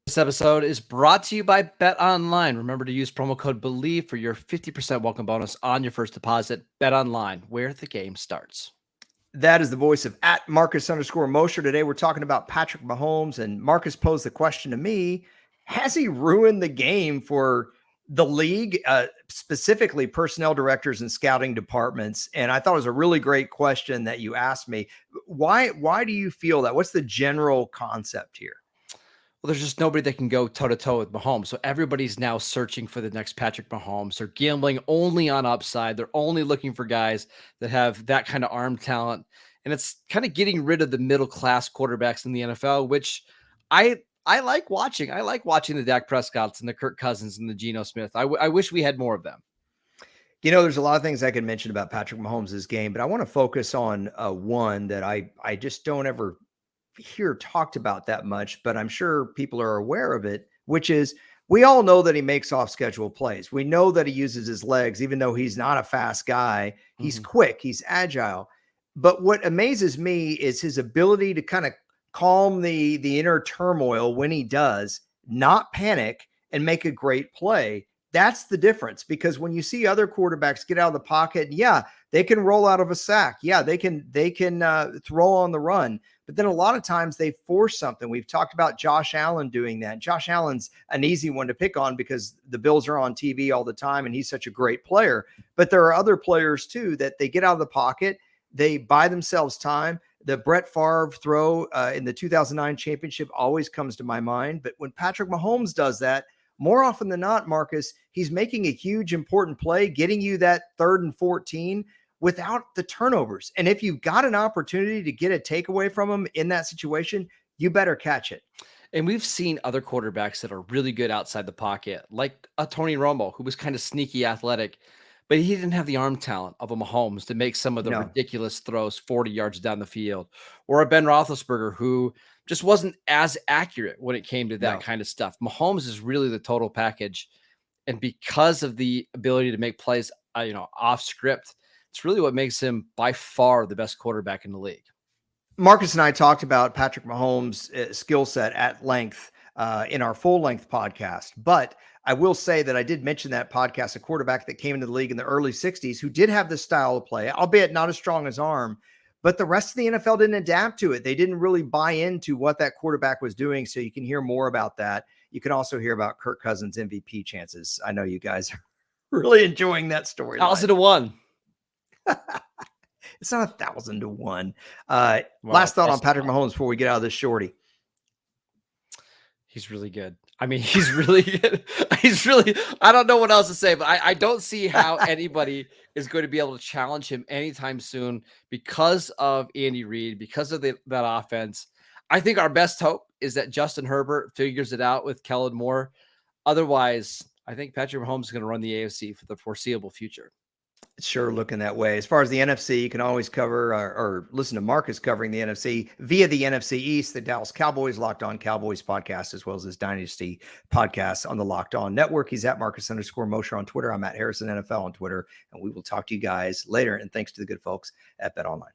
This episode is brought to you by Bet Online. Remember to use promo code BELIEVE for your 50% welcome bonus on your first deposit. Bet Online, where the game starts. That is the voice of @Marcus_Mosher. Today we're talking about Patrick Mahomes, and Marcus posed the question to me, has he ruined the game for the league, specifically personnel directors and scouting departments? And I thought it was a really great question that you asked me. Why do you feel that? What's the general concept here? Well, there's just nobody that can go toe-to-toe with Mahomes. So everybody's now searching for the next Patrick Mahomes. They're gambling only on upside. They're only looking for guys that have that kind of arm talent. And it's kind of getting rid of the middle-class quarterbacks in the NFL, which I like watching. I like watching the Dak Prescotts and the Kirk Cousins and the Geno Smith. I wish we had more of them. You know, there's a lot of things I could mention about Patrick Mahomes' game, but I want to focus on one that I just don't ever hear talked about that much, but I'm sure people are aware of it, which is we all know that he makes off schedule plays. We know that he uses his legs, even though he's not a fast guy. He's quick, he's agile. But what amazes me is his ability to kind of calm the inner turmoil when he does, not panic and make a great play. That's the difference, because when you see other quarterbacks get out of the pocket, yeah, they can roll out of a sack. Yeah, they can throw on the run. But then a lot of times they force something. We've talked about Josh Allen doing that. Josh Allen's an easy one to pick on because the Bills are on TV all the time and he's such a great player. But there are other players too that they get out of the pocket. They buy themselves time. The Brett Favre throw in the 2009 championship always comes to my mind. But when Patrick Mahomes does that, more often than not, Marcus, he's making a huge, important play, getting you that 3rd and 14 without the turnovers. And if you've got an opportunity to get a takeaway from him in that situation, you better catch it. And we've seen other quarterbacks that are really good outside the pocket, like a Tony Romo, who was kind of sneaky athletic, but he didn't have the arm talent of a Mahomes to make some of the ridiculous throws 40 yards down the field, or a Ben Roethlisberger, who just wasn't as accurate when it came to that kind of stuff. Mahomes is really the total package. And because of the ability to make plays, off script, it's really what makes him by far the best quarterback in the league. Marcus and I talked about Patrick Mahomes' skill set at length in our full-length podcast. But I will say that I did mention that podcast, a quarterback that came into the league in the early 60s who did have this style of play, albeit not as strong as arm. But the rest of the NFL didn't adapt to it. They didn't really buy into what that quarterback was doing. So you can hear more about that. You can also hear about Kirk Cousins' MVP chances. I know you guys are really enjoying that story. 1,000-1. It's not 1,000-1. Last thought on Patrick Mahomes before we get out of this shorty. He's really good. I mean, he's really good. I don't know what else to say, but I don't see how anybody is going to be able to challenge him anytime soon because of Andy Reid, because of that offense. I think our best hope is that Justin Herbert figures it out with Kellen Moore. Otherwise, I think Patrick Mahomes is going to run the AFC for the foreseeable future. It's sure looking that way. As far as the NFC, you can always cover or listen to Marcus covering the NFC via the NFC East, the Dallas Cowboys Locked On Cowboys podcast, as well as his Dynasty podcast on the Locked On Network. He's at Marcus_Mosher on Twitter. I'm at Harrison NFL on Twitter, and we will talk to you guys later. And thanks to the good folks at Bet Online.